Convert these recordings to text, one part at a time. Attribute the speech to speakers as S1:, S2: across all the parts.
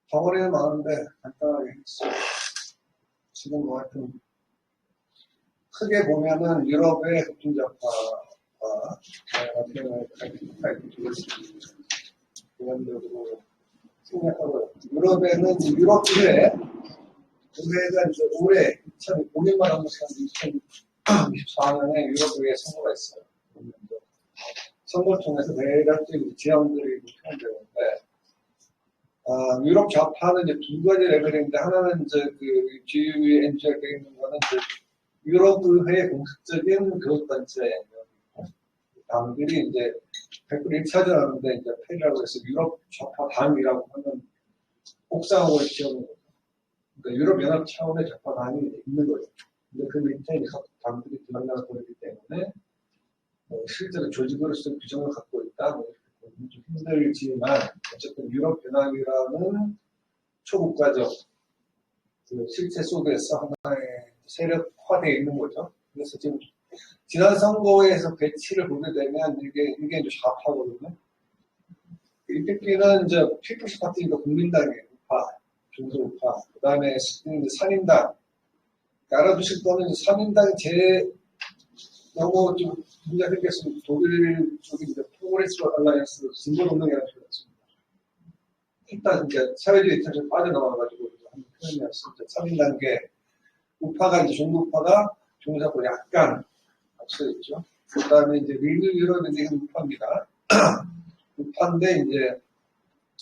S1: 덩어리는 많은데 간단하게 했어요. 지금 뭐 하여튼 크게 보면은 유럽의 급진적화와 같은 두 개씩 기본적으로 생각하고 유럽에는 유럽 의회가 이제 올해 2005년만 하면 2024년에 유럽 의회 선거가 있어요. 선거를 통해서 대략적인 지형들이 표현되는데 유럽 좌파는 이제 두 가지 레벨인데 하나는 이제 그 GUNG가 되어 있는 거는 이제 유럽 의회의 공식적인 교섭단체이고 당들이 이제 100% 1차전 하는데 이제 페이라고 해서 유럽 좌파 당이라고 하는 옥상을 지어놓은 거죠. 그러니까 유럽 연합 차원의 좌파 당이 있는 거죠. 근데 그 밑에 각 당들이 들어가서 보이기 때문에 실제로 조직으로서 규정을 갖고 있다. 뭐 좀 힘들지만 어쨌든 유럽 연합이라는 초국가적 그 실체 속에서 하나의 세력화되어 있는 거죠. 그래서 지금 지난 선거에서 배치를 보게 되면 이게 이제 좌파거든요. 이 새끼는 이제 피플스 파티니까 국민당의 우파, 중도 우파, 그 다음에 산인당. 알아두실 거는 산인당이 너무 좀 문제가 생겼으면 독일 쪽이 이제 포그레스 알라이언스 진보동맹이라는 표현을 씁니다. 일단 이제 사회주의 입장에서 빠져나와가지고 하는 표현이었습니다. 3인단계 우파가 이제 중도우파가 중도자고 약간 앞서 있죠. 그 다음에 이제 리뉴 이제 우파입니다. 우파인데 이제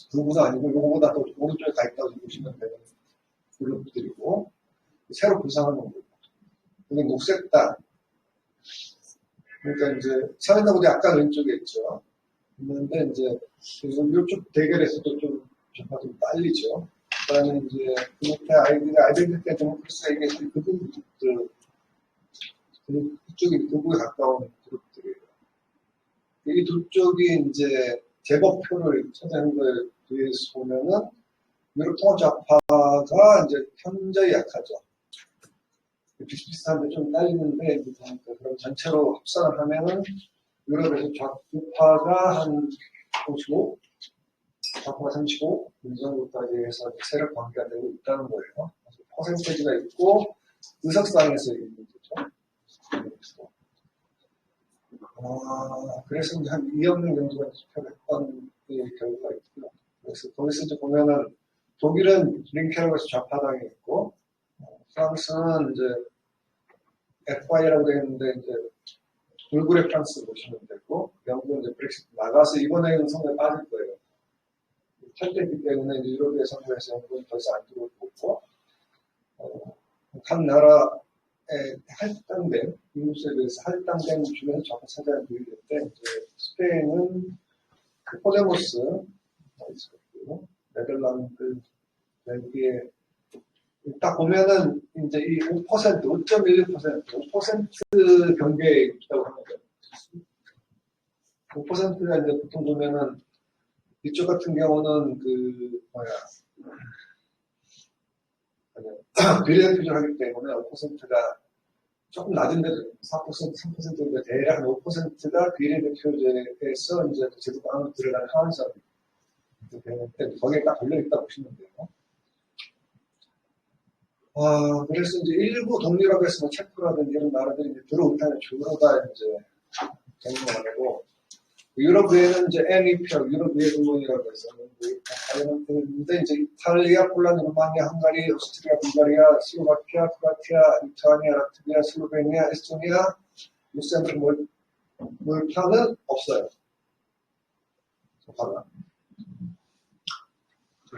S1: 그거보다 아니고 요거보다 더 오른쪽에 가 있다고 보시면 되는 그룹들이고 새로 구성하는 거고 그게 녹색당 그러니까 이제 사회당보다 약간 왼쪽에 있죠. 있는데 이제 이쪽 대결에서도 좀 좌파 좀 딸리죠. 그다음에 이제 그 밑에 아이덴티티 데모크라시가 얘기했을 때 그쪽이 극우에 가까운 그룹들이에요. 이 두 쪽이 이제 제법표를 차지하는 거에 비해서 보면은 유럽 통합 좌파가 이제 현저히 약하죠. 비슷비슷한데 좀 딸리는데 그럼 전체로 합산을 하면은 유럽에서 좌파가 한 55, 좌파가 35, 민정부까지 해서 세력 관계가 되고 있다는 거예요. 퍼센테이지가 있고 의석상에서 있는 거죠. 그래서 이제 한 2억 명 정도가 투표를 했던 결과가 있고요. 그래서 거기서 이제 보면은 독일은 링케라고 해서 좌파당이 있고 프랑스는 이제 FI라고 되어 있는데 이제 돌고래 프랑스 보시면 되고 영국은 이제 브렉시트 나가서 이번에는 선거에 빠질 거예요. 탈퇴했기 때문에 이제 유럽의 선거에서 영국은 더 이상 안 들어오고 각 나라의 할당된 인구수에 대해서 할당된 주변에서 좌파 차지하는 비율인데 이제 스페인은 그 포데모스가 있었고 네덜란드, 벨기에 딱 보면은 이제 이 5%, 5.11%, 5% 경계에 있다고 합니다. 5%가 이제 보통 보면은 이쪽 같은 경우는 비례대표제를 하기 때문에 5%가 조금 낮은데도 4%, 3%인데 대략 5%가 비례대표제에서 이제 제도가 안으로 들어가는 하한선이 되는데 거기에 딱 걸려있다 보시면 돼요. 그래서 이제 일부 동유럽에서 뭐 체코라든지 이런 나라들이 이제 들어오면 주로 다 이제 경고하고 유럽 외에는 이제 NE표, 유럽 외 동맹이라고 해서 근데 이제 이탈리아, 폴란드, 루마니아, 헝가리, 오스트리아, 불가리아, 슬로바키아, 크로아티아, 리투아니아, 라트비아, 슬로베니아, 에스토니아, 루셈부르크, 몰타는 없어요. 하나.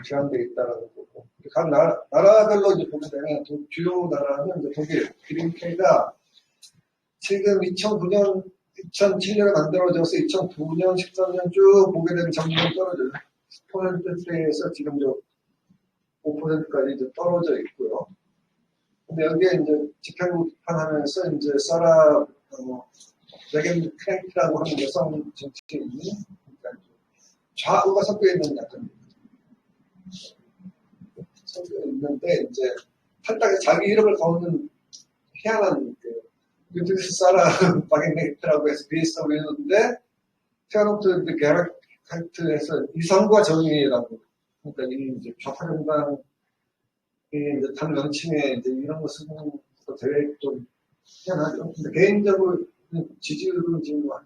S1: 제한되어 있다라는 거고. 각 나라별로 이제 보게 되면 주요 나라는 이제 독일, 그린케가 지금 2009년, 2007년에 만들어져서 2009년, 13년 쭉 보게 되면 점점 떨어져요. 10%대에서 지금 5%까지 이제 떨어져 있고요. 근데 여기에 이제 집행부 비판하면서 이제 레겐 크랭크라고 하는 여성 정치인이 그러니까 좌우가 섞여 있는 약간 있는데 이제 탈당해 자기 이름을 거는 희한한 유튜브에서 바겐네이트라고 해서 비슷하고 있는데 테어노트 게라칸트에서 이성과 정의라고 그러니까 이 이제 좌파 정당이 이제 당 명칭에 이제 이런 거 쓰는 것도 되게 좀 희한하죠. 근데 개인적으로 지지율은 지금 한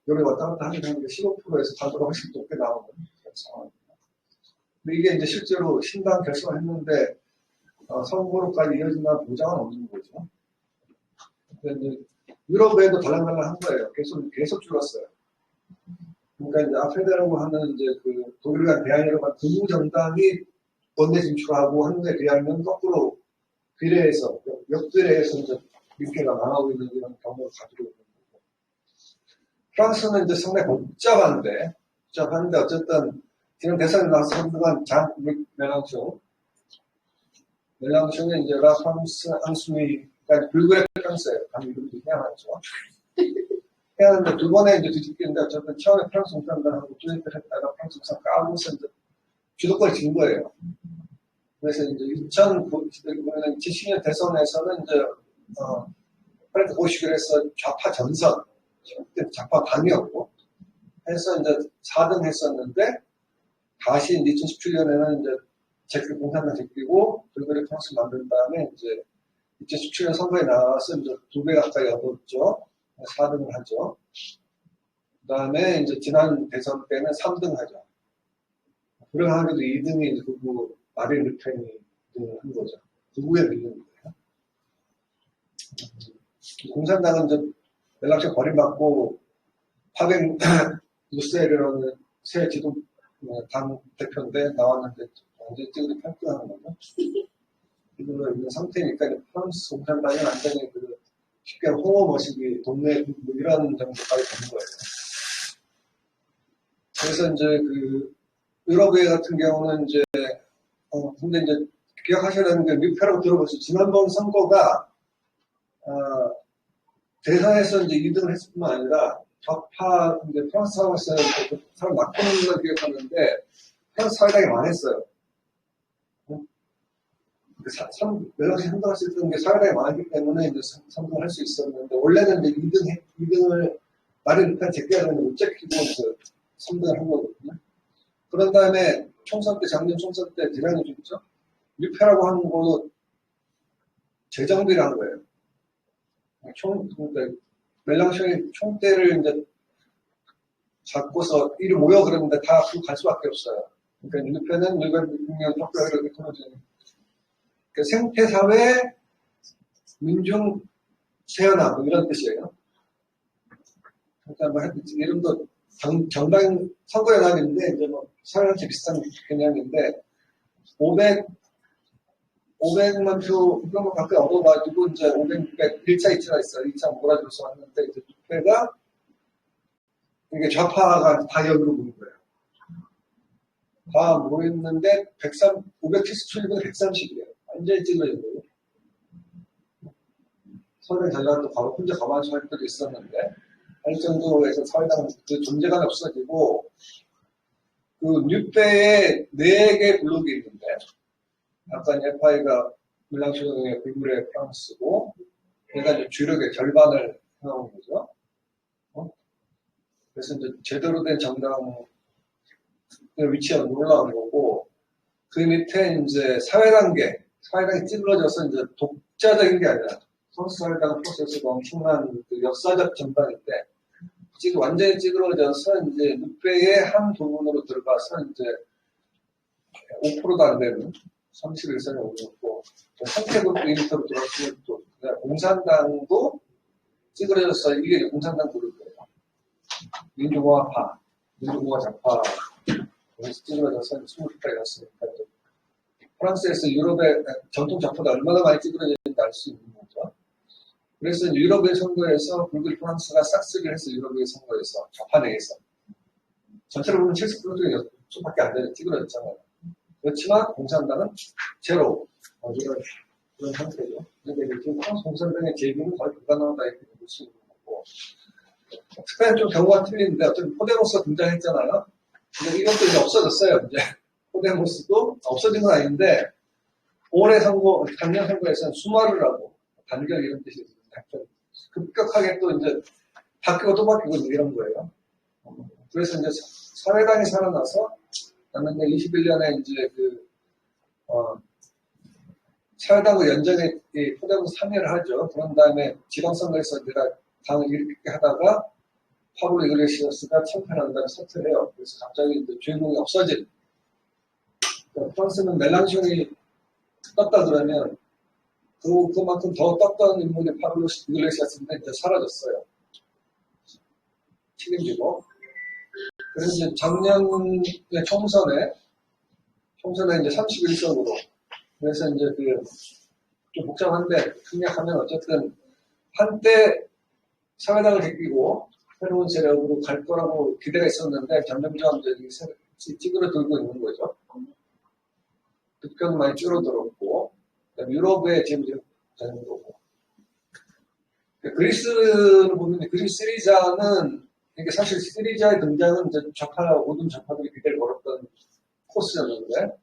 S1: 여기 왔다 갔다 하긴 하는데 15%에서 다수가 훨씬 높게 나오는 그런 상황입니다. 근데 이게 이제 실제로 신당 결성을 했는데 선거로까지 이어진다는 보장은 없는 거죠. 근데 이제 유럽에도 달랑달랑 한 거예요. 계속 줄었어요. 그러니까 이제 아페데라고 하는 이제 그 독일과 대항해로 간 군부 정당이 원내 진출하고 하는 데 비하면 거꾸로 비례해서 역비례해서 이제 민주가 망하고 있는 이런 경우를 가지고 있는 거고. 프랑스는 이제 상당히 복잡한데 어쨌든 지금 대선에 나와서 선동한 장 멜랑숑은 이제 라 프랑스 앙수미 그러니까 불굴의 프랑스예요. 당 이름도 희한하죠. 희한한데 두 번에 이제 뒤집기는데 어쨌든 처음에 프랑스 공산당하고 투입을 했다가 프랑스 공산 까고서 이제 주도권을 쥔 거예요. 그래서 이제 2070년 대선에서는 이제 프랑스 보시그에서 좌파 전선, 좌파 당이었고 해서 이제 4등 했었는데 다시 2017년에는 이제 공산당 제끼고 불굴의 프랑스 만든 다음에 이제 2017년 선거에 나와서 이제 2배 가까이 얻었죠. 4등을 하죠. 그 다음에 이제 지난 대선 때는 3등 하죠. 그러한데도 2등이 이제 극우 마린 르펜이 2등을 한 거죠. 극우에 밀린 거예요. 공산당은 이제 멜랑숑 버림받고 파뱅 루셀이라는 새 지도 당 대표인데 나왔는데 완전히 찌그리 평가하는 거죠. 이걸로 있는 상태니까 프랑스 공산당이 완전히 쉽게 홍어 머시기 동네 뭐 이런 정도까지 되는 거예요. 그래서 이제 그 유럽의 같은 경우는 이제 근데 이제 기억하셔야 되는 게 미표라고 들어보세요. 지난번 선거가 대선에서 이제 2등을 했을 뿐만 아니라 좌파 이제 프랑스 사회에서 사람 바꾸는 걸 기억하는데 프랑스 사회당이 망했어요. 멜랑숑 선동했을 때 사회당이 망했기 때문에 이제 선동을 할 수 있었는데 원래는 이제 2등을 마린 르펜 제껴야 되는데 못 제끼고 선동을 한 거거든요. 그런 다음에 총선 때 작년 총선 때 지난해 줬죠. 밀표라고 하는 거는 재정비를 한 거예요. 그러니까 멜랑숑이 총대를 이제 잡고서 이리 모여 그러는데 다 갈 수밖에 없어요. 그러니까 밀표는 600년 혁명을 이렇게 통해주는 그 생태사회 민중 세연화 뭐 이런 뜻이에요. 그러니까 뭐 이름도 정당 선거연합인데 이제 뭐 사회한테 비슷한 개념인데 500만 표 그런 거 가까이 얻어가지고 이제 500, 1차, 2차가 있어요. 2차 몰아줘서 왔는데 이제 6회가 이게 좌파가 다 여기로 모인 거예요. 다 모였는데 577분 130이에요. 완전히 찔러진 거예요. 서울에 전략도 가고 혼자 가만히 할 때도 있었는데 할 정도에서 사회당 그 존재감이 없어지고 그 뉴페에 4개 블록이 있는데 아까 FI가 멜랑숑의 불굴의 프랑스고 얘가 이제 주력의 절반을 해나온 거죠. 그래서 이제 제대로 된 정당의 위치가 올라오는 거고 그 밑에 이제 사회당이 찌그러져서 이제 독자적인 게 아니라 소수사회당 프로세스가 엄청난 그 역사적 정당인데 완전히 찌그러져서 이제 뉴페의 한 부분으로 들어가서 이제 5%도 안 되는 31선에 오르고 선택으로 2m로 들어갔으면 또 공산당도 찌그러져서 이게 공산당 그룹이에요. 민주공화파, 민주공화 좌파 거기서 찌그러져서 20%까지 갔으니까 프랑스에서 유럽의 전통 좌파가 얼마나 많이 찌그러졌는지 알 수 있는 거죠. 그래서 유럽의 선거에서 불굴 프랑스가 싹쓸이를 해서 유럽의 선거에서 좌파 내에서 전체로 보면 70% 정도밖에 안 되는 찌그러졌잖아요. 그렇지만 공산당은 제로 그런 상태죠. 그런데 지금 프랑스 공산당의 재기는 거의 불가능하다 이렇게 볼 수 있는 거고 스페인 좀 경우가 틀린데 어쨌든 포데모스가 등장했잖아요. 근데 이것도 이제 없어졌어요. 이제 포데모스도 없어진 건 아닌데 올해 선거, 작년 선거에서는 수마르라고 단결 이런 뜻이 있어요. 급격하게 또 이제 바뀌고 또 바뀌고 이런 거예요. 그래서 이제 사회당이 살아나서 났는데 21년에 이제 사회당의 연정에 포대부에서 참여를 하죠. 그런 다음에 지방선거에서 내가 당을 일으키게 하다가 파블로 이글레시아스가 참패한 다음에 사퇴를 해요. 그래서 갑자기 이제 주인공이 없어진. 그러니까 프랑스는 멜랑숑이 떴다 그러면 그만큼 더 떴던 인물이 파블로 이글레시아스인데 이제 사라졌어요. 책임지고. 그래서 이제 작년에 총선에 이제 31석으로. 그래서 이제 좀 복잡한데, 생략하면 어쨌든 한때 사회당을 제끼고 새로운 세력으로 갈 거라고 기대가 있었는데 점점점 이제 찌그러들고 있는 거죠. 득표는 많이 줄어들었고, 유럽의 지금 되는 거고. 그리스를 보면 그리스 시리자는 이게 사실 시리자의 등장은 이제 모든 좌파들이 기대를 걸었던 코스였는데,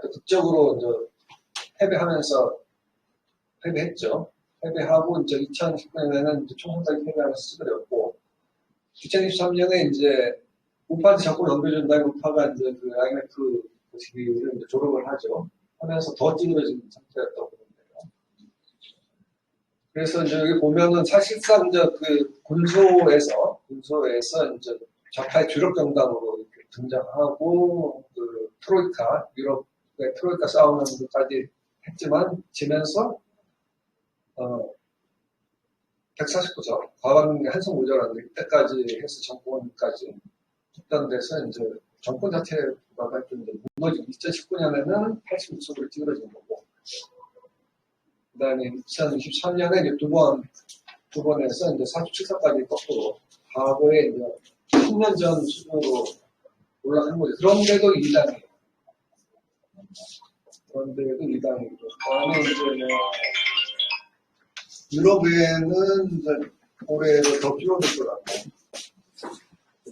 S1: 또 극적으로 이제 패배했죠. 패배하고 이제 2019년에는 총선까지 패배하면서 찌그렸고, 2023년에 이제 우파한테 자꾸 넘겨준다는 우파가 이제 IMF 시기를 이제 졸업을 하죠. 하면서 더 찌그러진 상태였다고 보는데요. 그래서 이제 여기 보면은 사실상 이제 군소에서 이제 좌파의 주력 정당으로 이렇게 등장하고 트로이카, 유럽의 트로이카 싸우는 것까지 했지만 지면서 149석 과반이 한성 모자랐는데 이때까지 해서 정권까지 확단돼서 이제 정권 자체가 좀 무너지고 2019년에는 86석으로 찌그러진 거고 그 다음에 2023년에 이제 두 번에서 이제 47석까지 거꾸로 과거에 이제 10년 전 수준으로 올라간 거죠. 그런데도 2당이에요. 그 다음에 이제 유럽에는 이제 올해도 더 줄어들 것 같고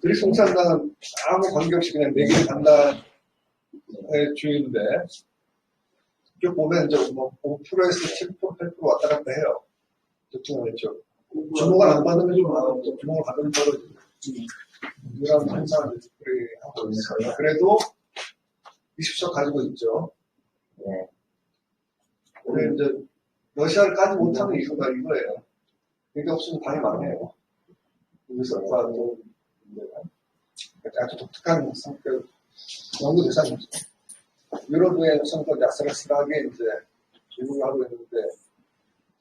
S1: 그리스 공산당은 아무 관계없이 그냥 내길 간다의 주인데 쭉 보면 이제 5%에서 7%, 8% 왔다 갔다 해요. 대통령 쪽. 주목을 안 받으면 좀 많고 주목을 받으면 떨어지고 이런 현상을 하고 있어요. 그래도 20석 가지고 있죠. 네. 근데 이제 러시아를 까지 못하는 이유가 이거예요. 이게 없으면 당이 망해요. 여기서과 아주 독특한 성격 연구 대상이죠. 유럽의 성격이 아슬아슬하게 이제 기능을 하고 있는데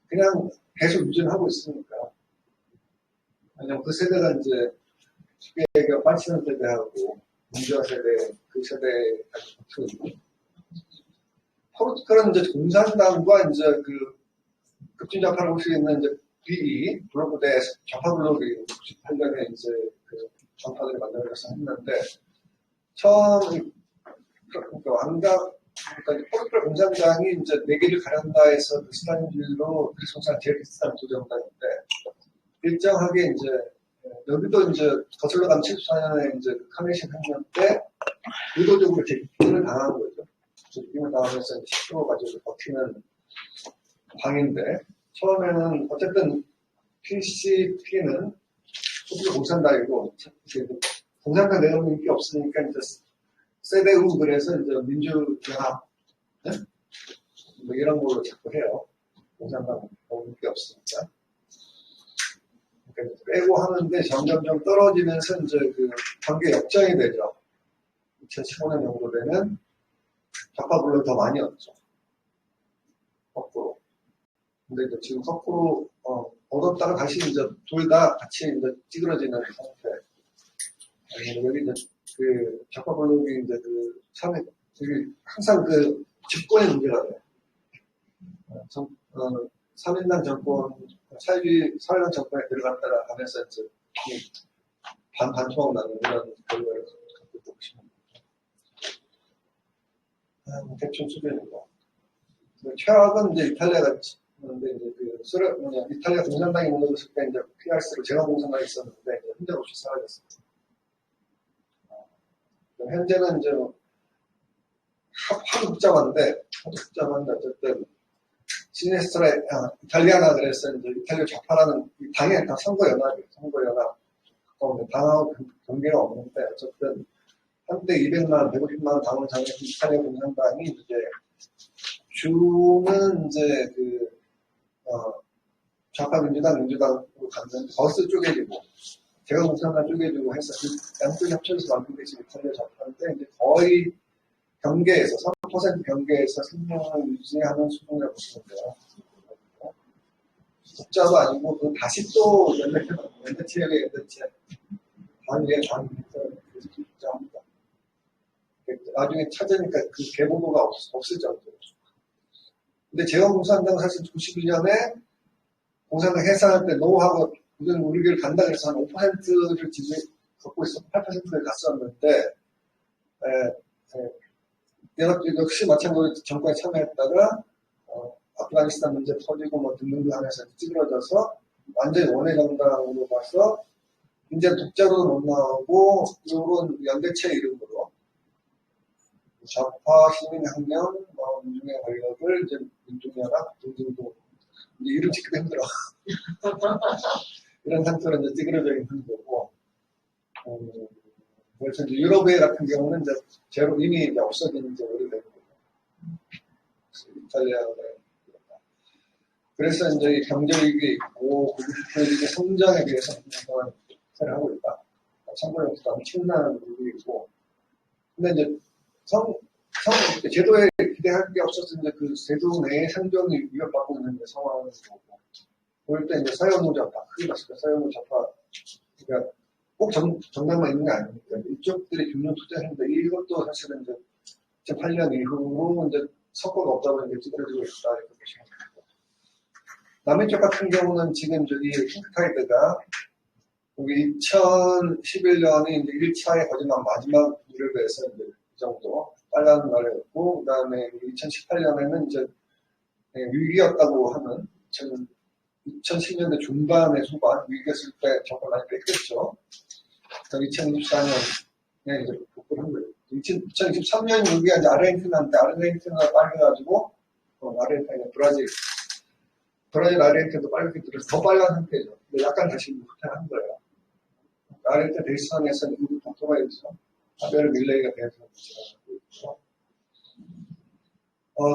S1: 그냥 계속 유지를 하고 있으니까. 왜냐면 그 세대가 이제 시계가 빠치는 세대하고 문제화 세대, 그 세대가 붙어 있고 포르투갈은 이제 공산당과 이제 급진좌파를 볼 수 있는 이제 BE, 블로그 대 좌파 블록이 98년에 이제 좌파들이 만들어서 했는데, 그러니까 포르투갈 공산당이 이제 네 개를 가련다 해서 스타린주의로 그리스 공산당 제일 비슷한 두 정당인데, 일정하게 이제, 여기도 이제 거슬러 간 74년에 이제 카네이션 혁명 때 의도적으로 제기를 당한 거죠. 제기를 당하면서 10% 가지고 버티는 당인데, 처음에는 어쨌든 PCP는 포르투갈 공산당이고, 공산당 내놓은 인기 없으니까 이제 세대우 그래서 이제 민주연합, 네? 뭐 이런 걸로 자꾸 해요. 공산당 인기 없으니까. 그러니까 빼고 하는데 점점점 떨어지면서 이제 관계 역전이 되죠. 2015년 정도 되면 좌파 블록이 더 많이 왔죠. 거꾸로. 근데 이제 지금 거꾸로 얻었다가 다시 이제 둘 다 같이 이제 찌그러지는 상태. 여기 이제 좌파 블록이 이제 항상 집권의 문제가 돼요. 3인당 정권, 사회당 정권에 들어갔다가 하면서 이제 반토막 나는 이런 결과를 갖고 보시면 대충 수준이고. 최악은 이제 이탈리아가 있는데 이제 이탈리아 공산당이 무너졌을 때 이제 PRC로 제가 공산당이 있었는데 이제 흔적없이 사라졌습니다. 현재는 이제 하도 복잡한데 어쨌든 시네스트라 이탈리아나 그래서 이제 이탈리아 좌파라는 당의 다 선거연합이에요. 선거연합 가까운데 당하고 관계가 없는데 어쨌든 한때 200만, 150만 당원 장애 이탈리아 공산당이 이제 주는 이제 좌파 민주당으로 갔는데 버스 쪼개지고 제가 공산당 쪼개지고 해서 그 양쪽 합쳐서 만든 게 지금 이탈리아 좌파인데 이제 거의 경계에서 3% 경계에서 생명을 유지하는 수준이라고 보시면 돼요. 숫자도 아니고 또 다시 또 연대체역에 연대체 단위에 단위 그래서 숫자입니다. 나중에 찾으니까 그 계보도가 없을 정도로. 근데 제왕공산당 사실 91년에 공산당 해산할 때 노하고 우리 길 간다 그래서 한 5%를 갖고 있어 8%를 갔었는데 역시 마찬가지로 정권에 참여했다가 아프가니스탄 문제 터지고 뭐 등등등 하면서 찌그러져서 완전히 원외 정당으로 가서 이제 독자로도 못 나오고 이런 연대체 이름으로 좌파 시민혁명, 민중의 권력을 이제 민중연합 등등등 이제 이름 짓기도 힘들어. 이런 상태로 이제 찌그러져 있는 거고. 그래서 이제 유럽의 같은 경우는 이제 이미 이제 없어진 지 오래된 거고. 이탈리아의 그래서 이제 경제위기 있고 국익의 성장에 비해서 굉장히 하고 있다. 참고로부터 엄청난 위기이고. 근데 이제 제도에 기대할 게 없어서 이제 그 제도 내에 생존이 위협받고 있는 상황을 보고. 그럴 때 이제 사회운동자파, 크게 봤을 때 사회운동자파, 그러니까 꼭 정당만 있는 게 아니니까 이쪽들이 균형 투자했는데 이것도 사실은 이제 2008년 이후로 이제 성과가 없다 보니까 찌그러지고 있다 이렇게 보시면 됩니다. 남의 쪽 같은 경우는 지금 저기 핑크타이드가 여기 2011년이 이제 1차의 거짓말 마지막 무렵에서 이제 이 정도 빨라는 말이었고, 그 다음에 2018년에는 이제 위기였다고 하는 2010년대 중반에 후반 위기였을 때 정말 많이 뺏겼죠. 2024년에 이제 복구를 한 거예요. 2023년 위기가 이제 아르헨티나인데 아르헨티나가 빨개가지고 아르헨티나 브라질 아르헨티나도 빨갛게 들어서 더 빨간 상태죠. 근데 약간 다시 후퇴한 거예요. 아르헨티나 대선에서 미국 동통화에서 하베르 밀레이가 대선을 지나가고 있죠.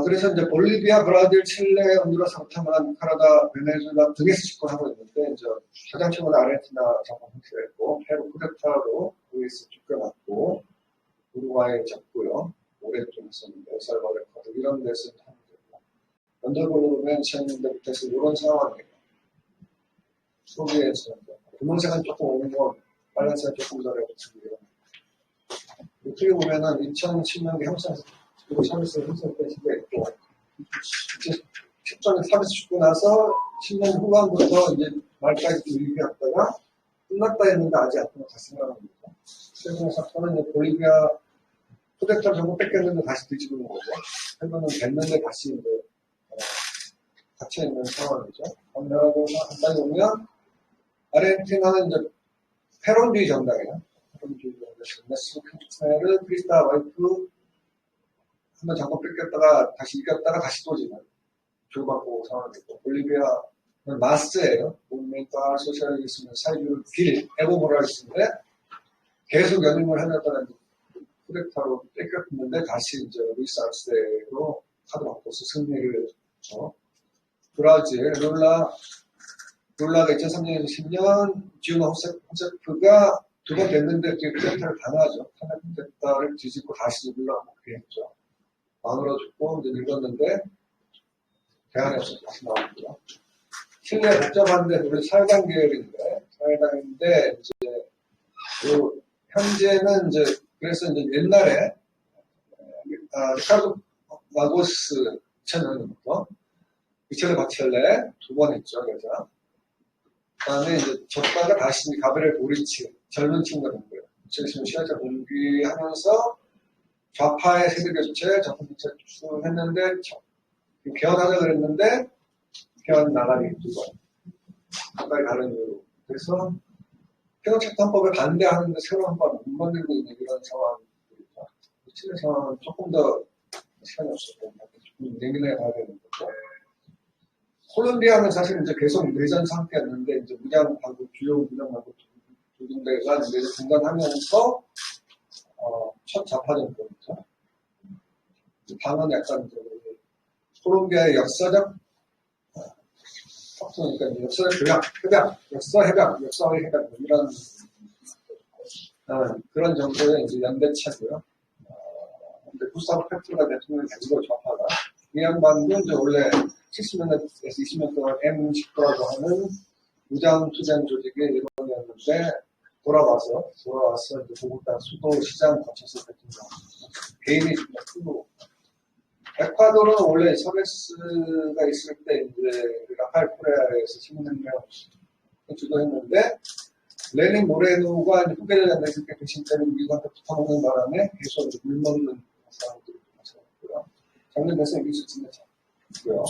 S1: 그래서 이제 볼리비아, 브라질, 칠레, honduras, 과테말라, 카나다, 베네수엘라 등에서 집권하고 있는데 이제 가장 최근에 아르헨티나 정권 형태였고 페루 쿠데타로 우에서 쫓겨났고 우루과이 잡고요. 오랫동안 했었는데 엘살바도르 이런 데서 하는 거고 언더볼로면 시행되부터 이런 상황이에요. 소비에서 분홍색은 조금 오는 건 빨간색은 조금 덜 붙이고요. 어떻게 보면은 2010년대 형성에서 그리고 샤베스 형성된 시기가 있고 10전에 샤베스 죽고 나서 10년 후반부터 이제 말까지 위기였다가 끝났다 했는데 아직 앞으로 다시 생각하는 거죠. 최근의 사건은 이제 볼리비아 쿠데타 정부 뺏겼는데 다시 뒤집는 거고 해보면 됐는데 다시 이제 갇혀있는 상황이죠. 반면하고 한번 보면 아르헨티나는 이제 페론주의 정당이에요. 페론주의 정당. 메스 키르치네르, 크리스타 와이프 한번 잠깐 뺏겼다가 다시 이겼다가 다시 또 지금 주고받고 상황이고 볼리비아는 마스예요. movimento al socialismo 사이드 길 에보 모랄레스인데 계속 연임을 해놨다가 쿠데타로 뺏겼는데 다시 이제 루이스 아르세로 카드 바꿔서 승리를 했죠. 브라질 룰라가 2003년에서 10년 지우나 호세프가 두 번 됐는데 쿠데타를 당하죠. 쿠데타를 뒤집고 다시 룰라가 복귀했죠. 마누라 죽고 이제 늙었는데 대안이 없어서 다시 나오고요. 칠레 복잡한데 우리 사회당 계열인데 이제 현재는 이제 그래서 이제 옛날에 리카르도 마고스 2000년부터 미첼레 바첼레 두 번 했죠, 여자. 그다음에 이제 졌다가 다시 가브리엘 보리치 젊은 친구가 된 거예요. 2010년 시간차 공귀하면서 좌파의 세대 교체, 정권 교체 했는데 개헌하자 그랬는데 개헌 나가기 두 번. 가까이 다른 이유로. 그래서 평화체탄법에 반대하는데 새로 한번 못 만들고 있는 이런 상황입니다. 칠레 상황은 조금 더 시간이 없었고 내년에 가야 되는 거고. 콜롬비아는 사실 이제 계속 내전 상태였는데 이제 주요 무장하고 두 군데가 이제 중단하면서 첫 좌파 정권이죠. 당은 약간 콜롬비아의 역사적 그러니까 역사적 역사의 해벽 이런 그런 정도의 이제 연대체고요. 근데 구스타보 페트로가 대통령이 되고 좌파가 이 양반도 이제 원래 70년대에서 20년 동안 M19라고 하는 무장투쟁 조직의 일원이었는데 돌아와서 이제 조국당 수도시장 거쳐서 대통령 개인이 좀 크고 에콰도르는 원래 차베스가 있을 때 이제 라파엘 코레아에서 시민혁명 주도했는데 레닌 모레노가 후계자 장례식 때 대신 때는 미국한테 붙어먹는 바람에 계속 이제 물먹는 사람들이 많았고요. 작년 대선 이길 수 있는 잘고요.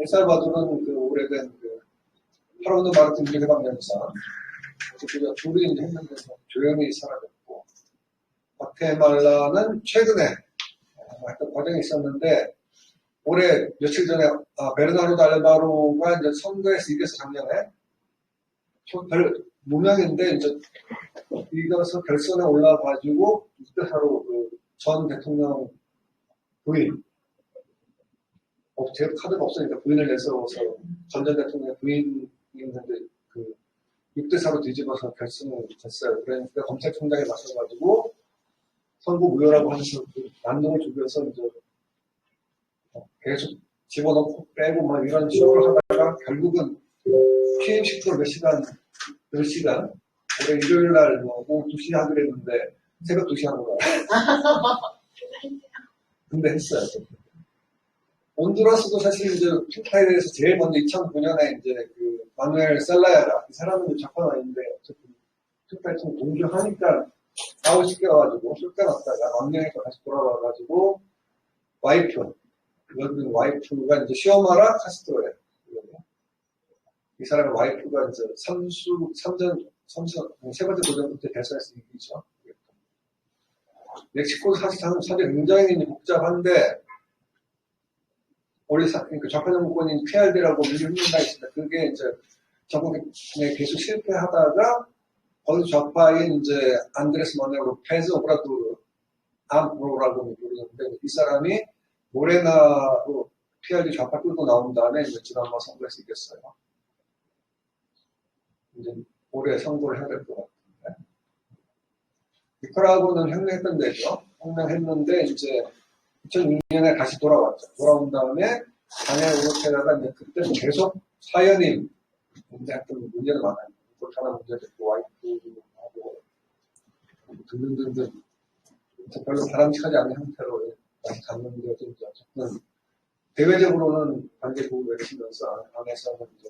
S1: 엘살바도르는 그 오래된 그 파라우드 마르틴 해방전사 그래서 둘이 이제 했는데 조용히 사라졌고 과테말라는 최근에 어떤 과정이 있었는데 올해 며칠 전에 베르나르도 알바로가 이제 선거에서 이겨서 작년에 무명인데 이제 이겨서 결선에 올라가지고 6대4로 그 전 대통령 부인 제 카드가 없으니까 부인을 내세워서 전 대통령의 부인이 있는데 그 6대4로 뒤집어서 결승을 됐어요. 그러니까 검찰총장에 맞서가지고 선거 무효라고 하면서 그 난동을 죽여서 이제 계속 집어넣고 빼고 막 이런 쇼를 하다가 결국은 취임식도 몇 시간 올해 일요일 날 오후 2시 하기로 했는데 새벽 2시 한 거야. 근데 했어요. 온두라스도 사실 이제 피파에 대해서 제일 먼저 2009년에 이제 그 마누엘 셀라야라 이 사람은 작가인데 어쨌든 피파에 좀 동조하니까 아웃 시켜가지고 쫓겨났다가 망명해서 다시 돌아와가지고 여기 와이프가 이제 시오마라 카스트로예요. 이 사람의 와이프가 이제 세 번째 도전 때 대선에서 이기죠. 멕시코 사실 굉장히 복잡한데 원래 그러니까 좌파 정권인 PRD라고 민주혁명당이 있습니다. 그게 이제 정권에 계속 실패하다가 거기 좌파인 이제 안드레스 마누엘 로페즈 오브라도르 암브로라고 부르는데 이 사람이 모레나로 PRD 좌파 끌고 나온 다음에 이제 지난번 선거에서 이겼어요. 이제 올해 선거를 해야 될 것 같은데. 니카라과는 혁명했던 데죠. 혁명했는데 이제 2006년에 다시 돌아왔죠. 돌아온 다음에 다니엘 오르테가가 이제 그때 계속 사연이 문제는 많아요. 하나 문제도 있고 와이프하고 등등등등 별로 바람직하지 않은 형태로 다시 갔는데 좀 어쨌든 대외적으로는 관계국을 외치면서 안에서는 이제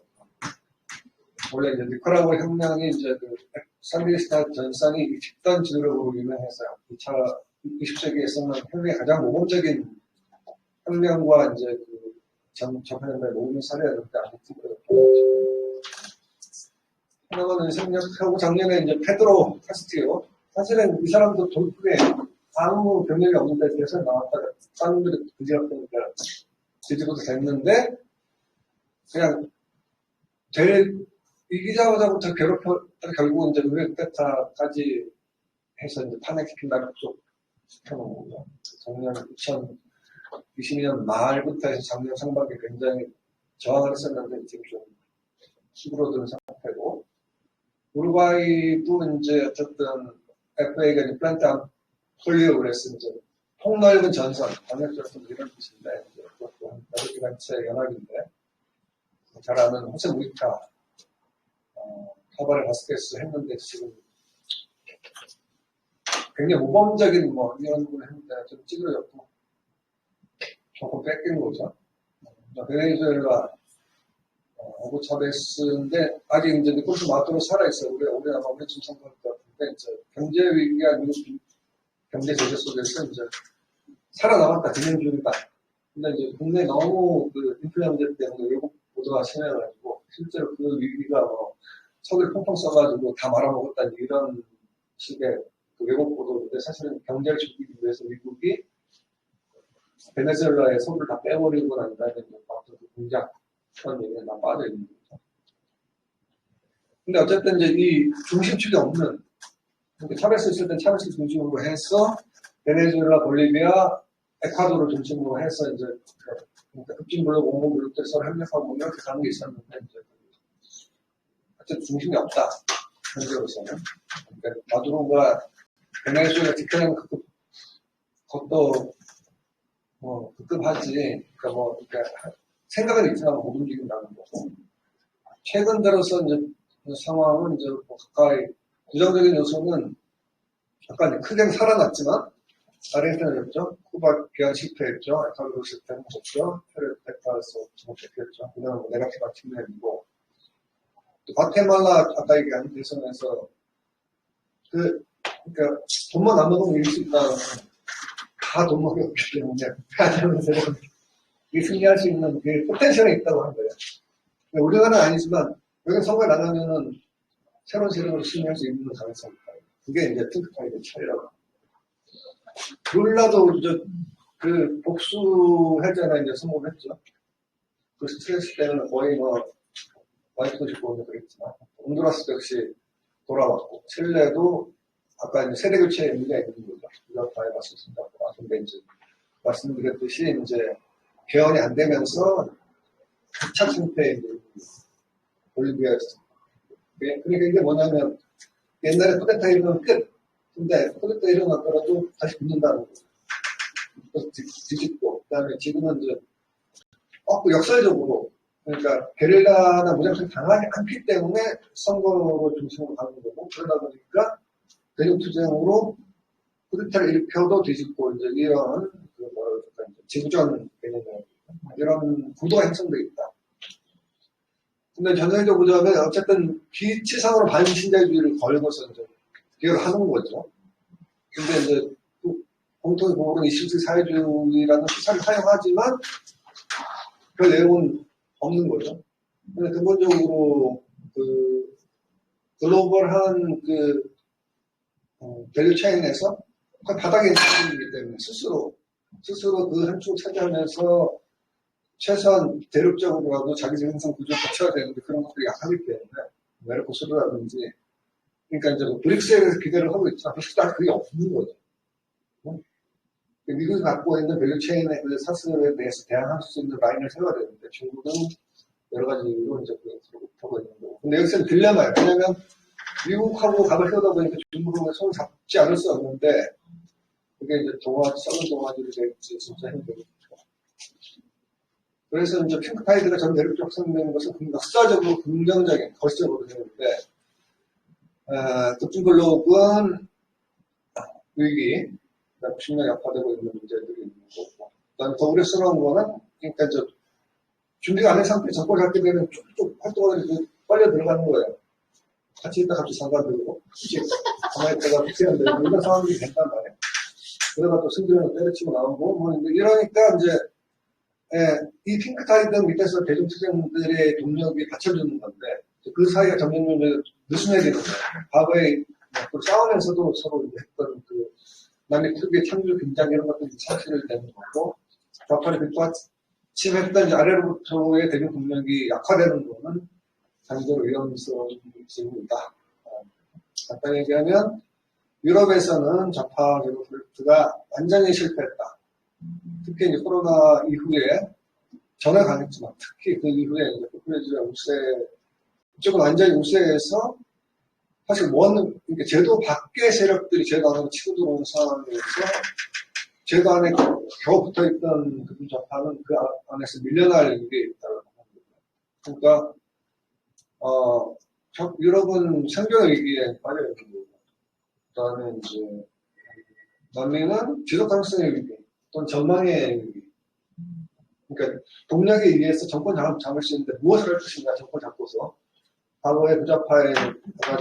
S1: 원래 이제 니카라과 혁명이 이제 그 산디니스타 전선이 집단 지도력으로 유명해서요. 20세기에서는 혁명의 가장 모범적인 혁명과 이제 그 전편의 모든 사례가 그렇게 안 찍혀졌고 하나는 생략하고 작년에 이제 페드로 카스티요. 사실은 이 사람도 돌프에 아무 병력이 없는데 대선에 나왔다가 사람들이 그지같으니까 뒤집어도 됐는데 그냥 제일 이기자마자부터 괴롭혔다가 결국 이제 의회때타까지 해서 이제 탄핵시킨 다음에 쭉 시켜놓은 거죠. 작년 2022년 말부터 해서 작년 상반기에 굉장히 저항을 했었는데 지금 좀 수그러드는 상태고 우루과이도 이제 어쨌든 FA가 플란트 폴리오 그랬으면 이제 폭넓은 전선, 방역전선 이런 뜻인데 이제 그것도 한 8개 단체 연합인데 잘 아는 호세 무이카 카바레 바스케스 했는데 지금 굉장히 모범적인 뭐 이런 걸 했는데 좀 찌그러졌고 조금 뺏긴 거죠. 베네수엘라 오고 차베스인데 아직 이제 니콜스 마두로 살아있어요. 우리 아마 우리쯤 생각할 것 같은데 이제 경제 위기가 미국 경제 제재 속에서 이제 살아남았다 진행중이다. 근데 이제 국내 너무 그 인플레 문제 때문에 외국 보도가 심해가지고 실제로 그 위기가 뭐 석을 펑펑 써가지고 다 말아먹었다는 이런 식의 그 외국 보도인데 사실은 경제를 죽이기 위해서 미국이 베네수엘라의 석을 다 빼버리고 난 다음에 이제 그 공작 그런 얘기가 다 빠져있는 거죠. 근데 어쨌든 이제 이 중심축이 없는, 차베스 있을 땐 차베스 중심으로 해서 베네수엘라, 볼리비아, 에콰도르를 중심으로 해서 이제 그러니까 급진블록, 원본블록들 서로 협력하고 이렇게 가는 게 있었는데 이제 어쨌든 중심이 없다. 현재로서는. 그러니까 마두로가 베네수엘라 지켜내는 그것도 뭐 급급하지. 그러니까 뭐 그러니까 생각은 있지만 못 움직인다는 거고. 최근 들어서 이제 상황은 이제 뭐 가까이 부정적인 요소는 약간 크게 살아났지만 아르헨티나였죠. 쿠바 귀환 실패했죠. 에콰도르 실패했죠. 페루 백파에서 못했겠죠. 그다음에 네가티바 측면이고 또 과테말라 아까 얘기한 대선에서 그러니까 돈만 안 먹으면 이길 수 있다. 다 돈 먹이 없기 때문에 하자면서 이 승리할 수 있는 그 포텐셜이 있다고 한 거예요. 우리나라는 아니지만 여기 선거에 나가면은 새로운 세력으로 승리할 수 있는 가능성이 있다. 그게 이제 핑크파이의 차이라고. 룰라도 그 복수 해제나 이제 성공했죠. 그 스트레스 때는 거의 뭐 와이트 도시 보면 그랬지만 온두라스 역시 돌아왔고 칠레도 아까 이제 세대 교체에 문제가 있는 거죠. 유럽파에 맞섰습니다. 근데 이제 말씀드렸듯이 이제 개헌이 안 되면서 차 상태에 볼리비아였습니다. 그러니까 이게 뭐냐면 옛날에 쿠데타 일어나면 끝. 근데 쿠데타 일어났더라도 다시 붙는다는 거죠. 그래서 뒤집고 그다음에 지금은 이제 역설적으로 그러니까 게릴라나 무장성 당하지 않기 때문에 선거로 중심으로 가는 거고 그러다 보니까 대중투쟁으로 쿠데타를 일으켜도 뒤집고 이제 이런 그 뭐라 그럴까 지구전 개념의 이런 구도가 형성되어 있다. 근데 전형적 구조는 어쨌든 기치상으로 반신자유주의를 걸고서 이제 기여를 하는 거죠. 근데 이제 공통의 보호는 21세기 사회주의라는 수사를 사용하지만 그 내용은 없는 거죠. 근데 근본적으로 그 글로벌한 그 밸류 체인에서 그 바닥에 있는 사람이기 때문에 스스로 그 한 축을 차지하면서 최소한 대륙적으로라도 자기적 생산 구조를 갖춰야 되는데 그런 것들이 약하기 때문에 메르코스르라든지 그러니까 이제 브릭스에 대해서 기대를 하고 있지만 딱 그게 없는 거죠. 미국이 갖고 있는 밸류 체인의 그 사슬에 대해서 대항할 수 있는 라인을 세워야 되는데 중국은 여러 가지 이유로 이제 그걸 못하고 있는 거고. 근데 여기서는 딜레마예요. 왜냐면 미국하고 각을 세우다 보니까 중국은 손을 잡지 않을 수 없는데 그게 이제 썩은 동아지를 될지 진짜 힘들죠. 그래서 이제 핑크타이드가 전 대륙적 성되는 것은 역사적으로 긍정적인, 거시적으로 되는데, 급진블록은 위기, 국민이 약화되고 있는 문제들이 있는 거고, 그다음에 더 우려스러운 거는, 그러니까 준비가 안 된 상태에 정권 잡게 되면 쭉쭉 활동을 빨려 들어가는 거예요. 같이 있다 갑자기 상관들고, 가만히 있다가 피해야 되고, 이런 상황이 된단 말이에요. 그러다 또 승전을 때려치고 나오고, 뭐, 이러니까 이제, 이 핑크타이드 밑에서 대중투쟁들의 동력이 받쳐주는 건데, 그 사이가 점점 느슨해지는 거예요. 과거에 싸우면서도 서로 했던 그, 남의 특유의 창조 긴장 이런 것들이 사실을 되는 거고, 좌파를 뒷받침했던 아래로부터의 대중 동력이 약화되는 거는 상대적으로 위험스러운 질문이다. 간단히 얘기하면, 유럽에서는 좌파 제도 프로젝트가 완전히 실패했다. 특히 이제 코로나 이후에 전에 강했지만 특히 그 이후에 이제 포퓰리즘의 우세, 이쪽은 완전히 우세해서 사실 그러니까 제도 밖의 세력들이 제도 안으로 치고 들어오는 상황에서 제도 안에 겨우 붙어 있던 그 좌파는 그 안에서 밀려날 일이 있다고 합니다. 그러니까 유럽은 생존의 위기에 빠져 있는 거고, 그다음에 이제 남미는 지속 가능성의 위기. 또는 전망의 위기. 그러니까 동력에 의해서 정권 잡을 수 있는데 무엇을 할 것인가 정권 잡고서 과거에 부자파에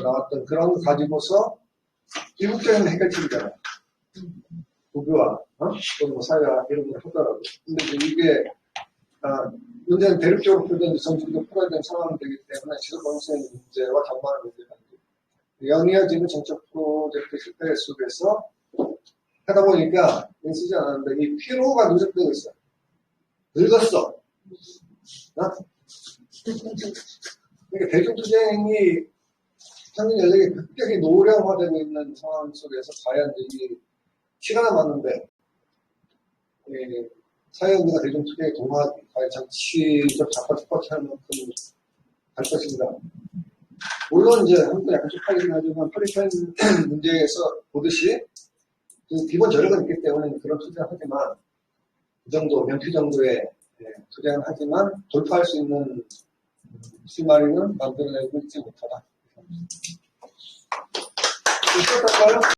S1: 나왔던 그런 거 가지고서 이국적인 해결책이잖아요. 국유화, 또는 뭐 사회화 이런 걸 하더라고요. 근데 이게 문제는 대륙적으로 풀든 전술적으로 풀어야 되는 상황이 되기 때문에 지속 가능성의 문제와 전망의 문제가 연이어지는 정책 프로젝트 실패 속에서 하다 보니까 쓰지 않았는데 이 피로가 누적되고 있어요. 늙었어. 그러니까 대중투쟁이 평균 연령이 급격히 노령화되고 있는 상황 속에서 과연 이 시간 남았는데, 사회운동과 대중투자의 동화, 과연 정치적 좌파 스포츠하는 만큼 갈 것인가. 물론 이제 한국은 약간 쪽팔리긴 하지만 프리펜 문제에서 보듯이 기본 저력은 있기 때문에 그런 투자를 하지만 그 정도, 명피 정도의 투자는 하지만 돌파할 수 있는 실마리는 만들어내고 있지 못하다. 그렇다까요?